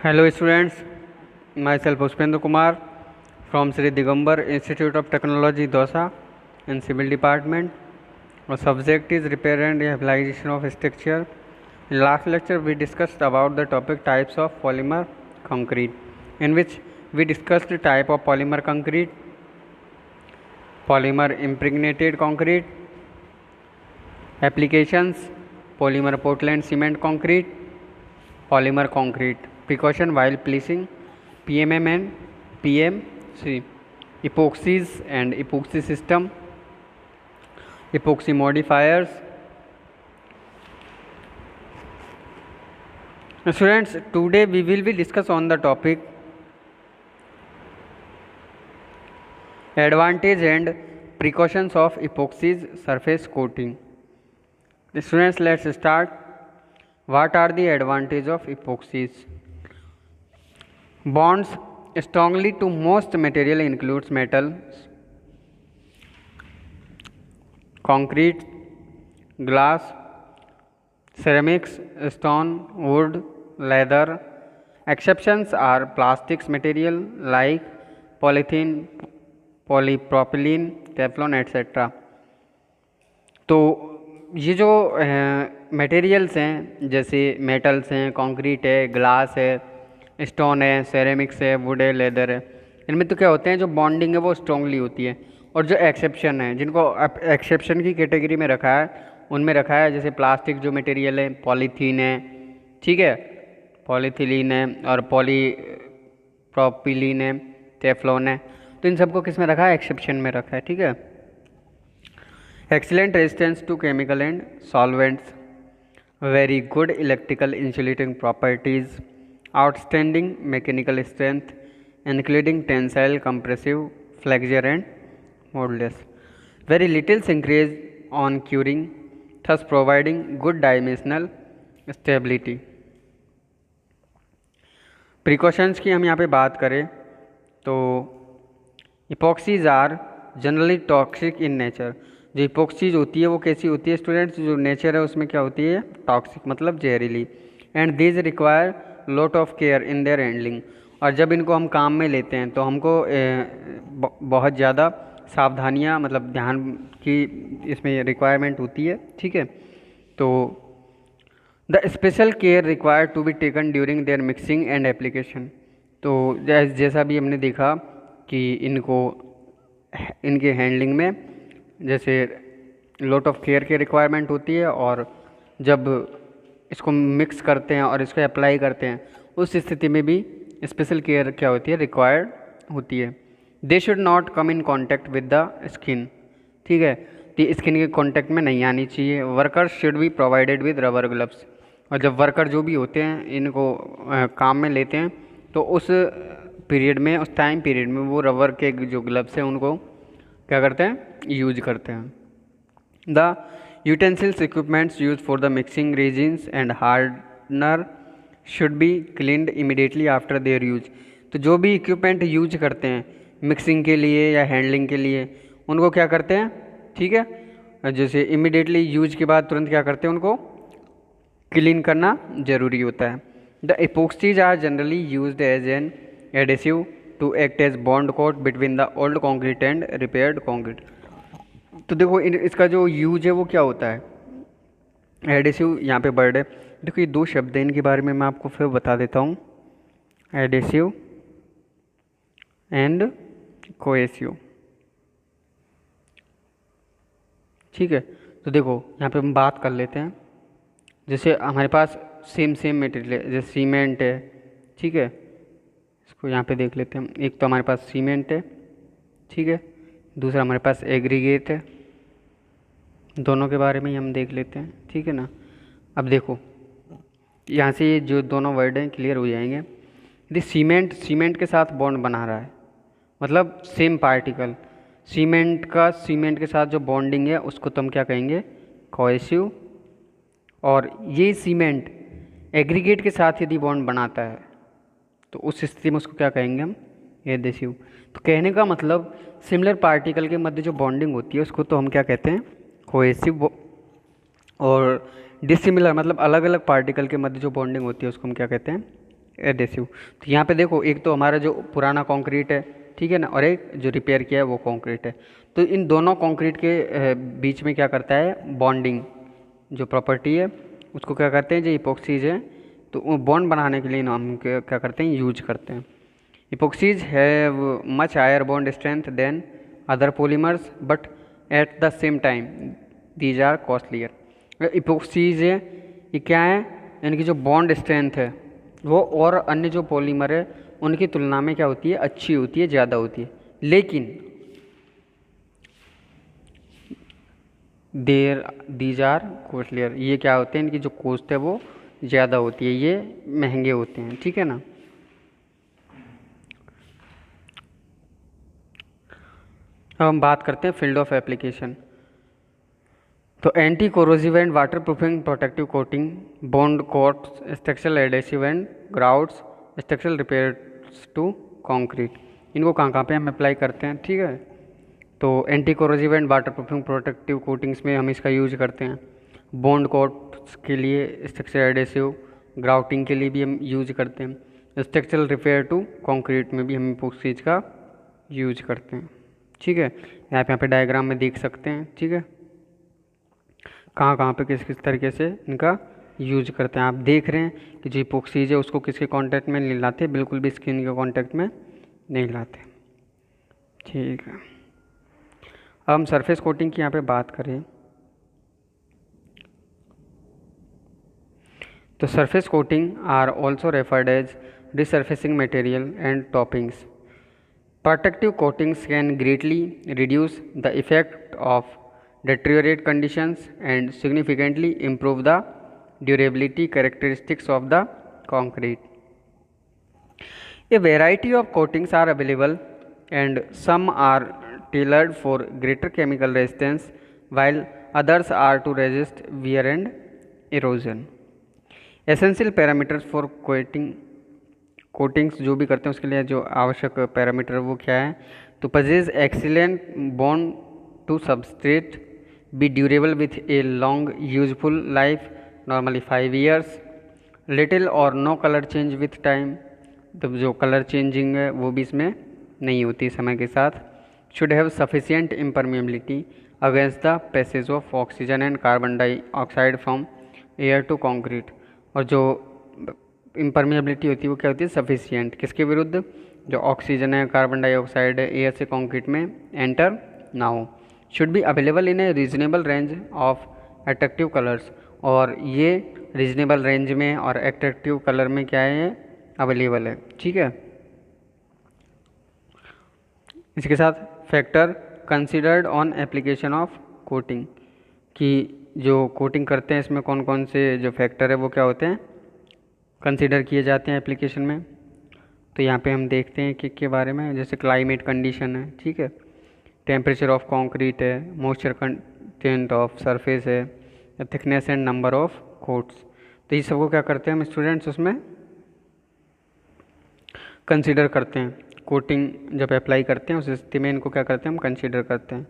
Hello students, myself Pushpendra Kumar from Sri Digambar Institute of Technology Dosa in Civil Department. Our subject is repair and rehabilitation of structure. In last lecture we discussed about the topic types of polymer concrete, in which we discussed the type of polymer concrete, polymer impregnated concrete, applications, polymer Portland cement concrete, polymer concrete, precaution while placing PMM and PMC, epoxies and epoxy system, epoxy modifiers. Students, today we will be discuss on the topic advantage and precautions of epoxies surface coating. Students, let's start. What are the advantages of epoxies? Bonds strongly to most material includes metals, concrete, glass, ceramics, stone, wood, leather. Exceptions are plastics material like polythene, polypropylene, Teflon etc. तो ये जो materials हैं जैसे metals हैं, concrete है, glass है, stone है, ceramics है, वुड है, लेदर है, इनमें तो क्या होते हैं जो बॉन्डिंग है वो स्ट्रांगली होती है। और जो एक्सेप्शन है जिनको एक्सेप्शन की कैटेगरी में रखा है उनमें रखा है जैसे प्लास्टिक जो मटेरियल है, पॉलीथीन है, ठीक है, पॉलीथिलीन है और पॉलीप्रोपिलीन है, टेफ्लॉन है, तो इन सबको किस में रखा है? एक्सेप्शन में रखा है, ठीक है। Excellent resistance to chemical and solvents, very good electrical insulating properties, outstanding mechanical strength including tensile, compressive, flexure and modulus, very little shrinkage on curing, thus providing good dimensional stability. Precautions की हम यहाँ पे बात करें तो epoxies are generally toxic in nature. जो इपोक्सीज होती है वो कैसी होती है स्टूडेंट्स? जो नेचर है उसमें क्या होती है? टॉक्सिक, मतलब जहरीली। And these require lot of care in their handling, और जब इनको हम काम में लेते हैं तो हमको बहुत ज़्यादा सावधानियां, मतलब ध्यान की इसमें रिक्वायरमेंट होती है, ठीक है। तो the special care required to be taken during there mixing and application. तो जैसा भी हमने देखा कि इनके हैंडलिंग में जैसे लॉट ऑफ केयर की रिक्वायरमेंट होती है, और जब इसको मिक्स करते हैं और इसको अप्लाई करते हैं उस स्थिति में भी स्पेशल केयर क्या होती है? रिक्वायर्ड होती है। They should not come in contact with the skin, ठीक है, तो स्किन के कॉन्टैक्ट में नहीं आनी चाहिए। Workers should be provided with rubber gloves, और जब वर्कर जो भी होते हैं इनको काम में लेते हैं तो उस पीरियड में, उस टाइम पीरियड में वो रबर के जो ग्लव्स हैं उनको क्या करते हैं? यूज करते हैं। The utensils equipments use for the mixing resins and hardener should be cleaned immediately after their use. तो जो भी इक्विपमेंट यूज करते हैं मिक्सिंग के लिए या हैंडलिंग के लिए उनको क्या करते हैं? ठीक है, जैसे इमीडिएटली यूज के बाद तुरंत क्या करते हैं? उनको क्लीन करना ज़रूरी होता है। The epoxies are generally used as an adhesive to act as bond coat between the old concrete and repaired concrete. तो देखो इसका जो यूज है वो क्या होता है? एडेसिव यहाँ पे वर्ड है, देखो ये दो शब्द हैं, इनके बारे में मैं आपको फिर बता देता हूँ, एडेसिव एंड कोएसिव, ठीक है। तो देखो यहाँ पे हम बात कर लेते हैं, जैसे हमारे पास सेम मटेरियल है, जैसे सीमेंट है, ठीक है, इसको यहाँ पे देख लेते हैं। एक तो हमारे पास सीमेंट है, ठीक है, दूसरा हमारे पास एग्रीगेट है, दोनों के बारे में ही हम देख लेते हैं, ठीक है ना। अब देखो यहाँ से ये जो दोनों वर्ड हैं क्लियर हो जाएंगे। यदि सीमेंट के साथ बॉन्ड बना रहा है, मतलब सेम पार्टिकल, सीमेंट के साथ जो बॉन्डिंग है उसको तो हम क्या कहेंगे? कोएसिव। और ये सीमेंट एग्रीगेट के साथ यदि बॉन्ड बनाता है तो उस स्थिति में उसको क्या कहेंगे हम? एडेसिव। तो कहने का मतलब सिमिलर पार्टिकल के मध्य जो बॉन्डिंग होती है उसको तो हम क्या कहते हैं? कोएसिव। और डिसिमिलर मतलब अलग अलग पार्टिकल के मध्य जो बॉन्डिंग होती है उसको हम क्या कहते हैं? एडेसिव। तो यहाँ पे देखो, एक तो हमारा जो पुराना कंक्रीट है, ठीक है ना, और एक जो रिपेयर किया है वो कंक्रीट है। तो इन दोनों कंक्रीट के बीच में क्या करता है, बॉन्डिंग जो प्रॉपर्टी है उसको क्या करते हैं, जो इपोक्सीज है, तो वो बॉन्ड बनाने के लिए ना हम क्या करते हैं, यूज करते हैं। Epoxies have much higher bond strength than other polymers but at the same time these are costlier. Epoxies है, ये क्या है, इनकी जो बॉन्ड स्ट्रेंथ है वो और अन्य जो पॉलीमर है उनकी तुलना में क्या होती है, अच्छी होती है, ज़्यादा होती है, लेकिन दीज आर कॉस्टलियर, ये क्या होते हैं, इनकी जो कॉस्ट है वो ज़्यादा होती है, ये महंगे होते हैं, ठीक है ना। अब हम बात करते हैं फील्ड ऑफ एप्लीकेशन। तो anti corrosive and waterproofing protective coating, bond coats, structural adhesive and grouts, structural repairs to concrete, इनको कहाँ कहाँ पे हम अप्लाई करते हैं, ठीक है। तो anti corrosive and waterproofing protective coatings में हम इसका यूज करते हैं, बॉन्ड कोट्स के लिए, स्ट्रक्चरल एडेसिव, ग्राउटिंग के लिए भी हम यूज करते हैं, स्ट्रक्चरल रिपेयर टू कंक्रीट में भी हम इपोक्सीज का यूज करते हैं, ठीक है। यहाँ पे डायग्राम में देख सकते हैं, ठीक है, कहाँ कहाँ पे किस किस तरीके से इनका यूज करते हैं। आप देख रहे हैं कि जो इपोक्सीज है उसको किसके कांटेक्ट में नहीं लाते, बिल्कुल भी स्किन के कांटेक्ट में नहीं लाते, ठीक है। अब हम सरफेस कोटिंग की यहाँ पे बात करें तो surface coating are also referred as resurfacing material and toppings. Protective coatings can greatly reduce the effect of deteriorate conditions and significantly improve the durability characteristics of the concrete. A variety of coatings are available and some are tailored for greater chemical resistance while others are to resist wear and erosion. Essential parameters for coatings जो भी करते हैं उसके लिए जो आवश्यक parameter वो क्या है, तो possess excellent bond to substrate, be durable with a long useful life normally 5 years, little और no colour change with time, तो जो कलर चेंजिंग है वो भी इसमें नहीं होती समय के साथ, should have sufficient impermeability against the passage of oxygen and carbon dioxide from air to concrete, और जो इम्परमेबिलिटी होती है वो क्या होती है, सफिशिएंट, किसके विरुद्ध, जो ऑक्सीजन है, कार्बन डाइऑक्साइड है, एयर से कंक्रीट में एंटर ना हो, should be available in A reasonable range of attractive colours, और ये रीजनेबल रेंज में और अट्रैक्टिव कलर में क्या है, अवेलेबल है, ठीक है। इसके साथ factor considered on application of coating, कि जो कोटिंग करते हैं इसमें कौन कौन से जो फैक्टर है वो क्या होते हैं, कंसिडर किए जाते हैं एप्लीकेशन में। तो यहाँ पे हम देखते हैं कि के बारे में, जैसे क्लाइमेट कंडीशन है, ठीक है, टेम्परेचर ऑफ कंक्रीट है, मॉइस्चर कंटेंट ऑफ सरफेस है, thickness and number of quotes, तो ये सबको क्या करते हैं हम स्टूडेंट्स उसमें कंसिडर करते हैं। कोटिंग जब अप्लाई करते हैं उस स्थिति में इनको क्या करते हैं हम कंसिडर करते हैं।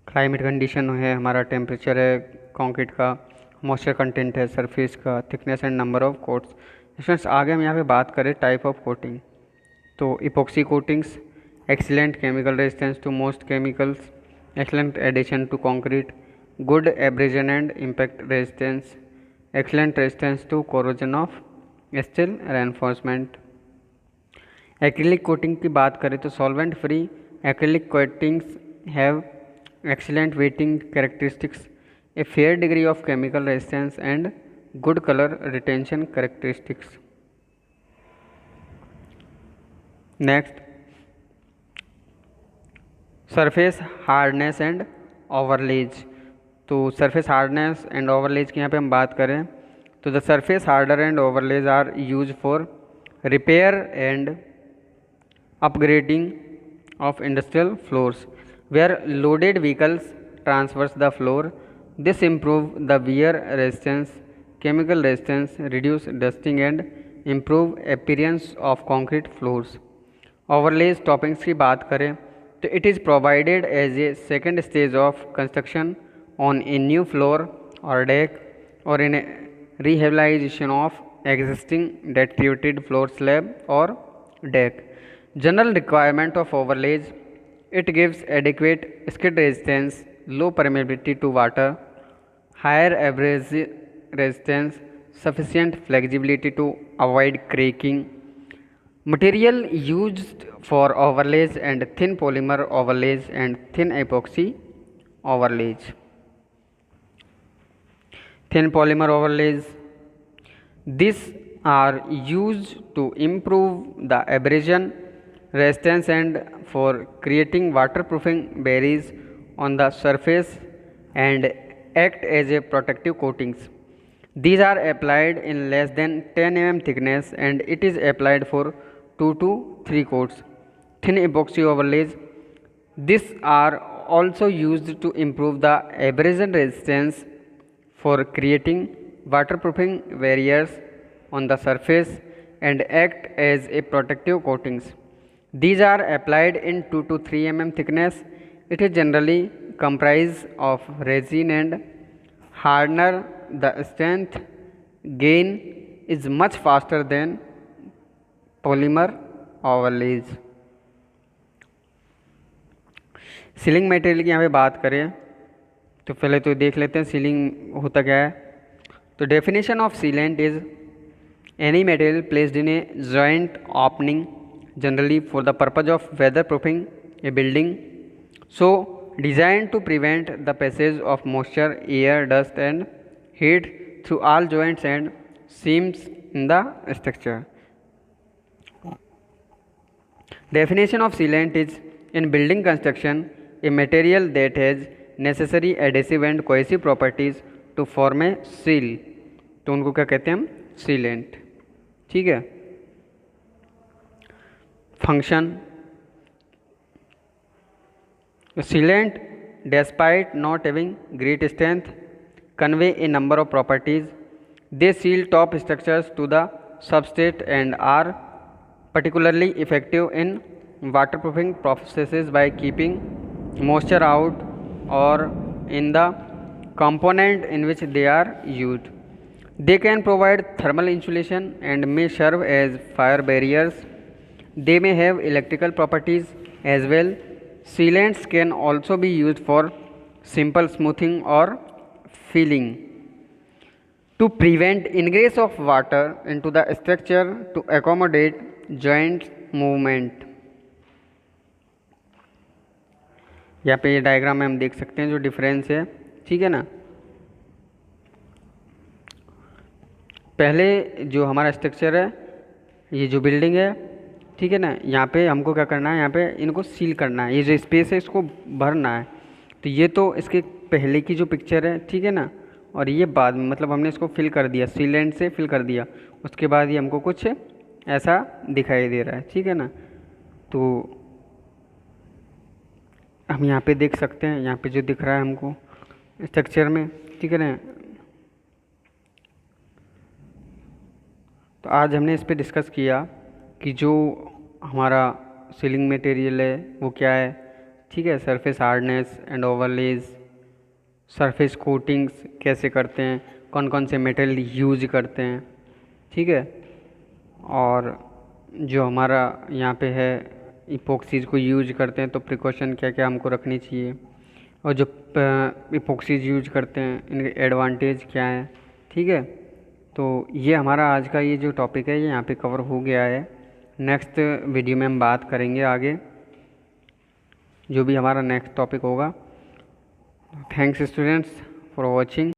क्लाइमेट कंडीशन है हमारा, टेम्परेचर है कंक्रीट का, मॉइस्चर कंटेंट है सरफेस का, thickness and number of coats. Students आगे हम यहाँ पे बात करें टाइप ऑफ कोटिंग, तो epoxy coatings, excellent chemical resistance to most chemicals, excellent addition to concrete, good abrasion and impact resistance, excellent resistance to corrosion of steel reinforcement. Acrylic coating की बात करें तो solvent free acrylic coatings have excellent weighting characteristics, a fair degree of chemical resistance and good color retention characteristics. Next, surface hardness and overlays। तो surface hardness and overlays की यहाँ पे हम बात करें तो the surface harder and overlays are used for repair and upgrading of industrial floors where loaded vehicles traverse the floor. This improve the wear resistance, chemical resistance, reduce dusting and improve appearance of concrete floors. Overlays toppings की बात करें तो it is provided as a second stage of construction on a new floor or deck or in a rehabilitation of existing deck-treated floor slab or deck. General requirement of overlays: it gives adequate skid resistance, low permeability to water, higher abrasive resistance, sufficient flexibility to avoid cracking. Material used for overlays and thin polymer overlays and thin epoxy overlays. Thin polymer overlays, these are used to improve the abrasion resistance and for creating waterproofing barriers on the surface and act as a protective coatings. These are applied in less than 10 mm thickness and it is applied for 2 to 3 coats. Thin epoxy overlays, these are also used to improve the abrasion resistance for creating waterproofing barriers on the surface and act as a protective coatings. These are applied in 2 to 3 mm thickness. It is generally comprised of resin and hardener. The strength gain is much faster than polymer overlays. Ceiling material की यहाँ पे बात करें तो पहले तो देख लेते हैं सीलिंग होता क्या है. तो definition of sealant is any material placed in a joint opening generally for the purpose of weather proofing a building, so design to prevent the passage of moisture, air, dust and heat through all joints and seams in the structure. Definition of sealant is in building construction a material that has necessary adhesive and cohesive properties to form a seal. तो उनको क्या कहते हैं हम? Sealant. ठीक है. Function: sealant despite not having great strength convey a number of properties. They seal top structures to the substrate and are particularly effective in waterproofing processes by keeping moisture out or in the component in which they are used. They can provide thermal insulation and may serve as fire barriers. They may have electrical properties as well. Sealants can also be used for simple smoothing or filling to prevent ingress of water into the structure to accommodate joint movement. यहाँ पे ये diagram में हम देख सकते हैं जो difference है. ठीक है ना. पहले जो हमारा स्ट्रक्चर है, ये जो बिल्डिंग है, ठीक है ना, यहाँ पे हमको क्या करना है, यहाँ पे इनको सील करना है. ये जो स्पेस है इसको भरना है. तो ये तो इसके पहले की जो पिक्चर है, ठीक है ना, और ये बाद में मतलब हमने इसको फिल कर दिया, सीलेंट से फिल कर दिया. उसके बाद ये हमको कुछ ऐसा दिखाई दे रहा है. ठीक है ना. तो हम यहाँ पे देख सकते हैं, यहाँ पे जो दिख रहा है हमको स्ट्रक्चर में, ठीक है ना. तो आज हमने इस पे डिस्कस किया कि जो हमारा सीलिंग मटेरियल है वो क्या है. ठीक है. Surface hardness and overlays, surface coatings कैसे करते हैं, कौन कौन से मटेरियल यूज करते हैं. ठीक है. और जो हमारा यहाँ पे है इपोक्सीज को यूज करते हैं तो प्रिकॉशन क्या क्या हमको रखनी चाहिए, और जो इपोक्सीज यूज करते हैं इनके एडवांटेज क्या है. ठीक है. तो ये हमारा आज का ये जो टॉपिक है ये यहाँ पे कवर हो गया है. नेक्स्ट वीडियो में हम बात करेंगे आगे जो भी हमारा नेक्स्ट टॉपिक होगा. Thanks students for watching.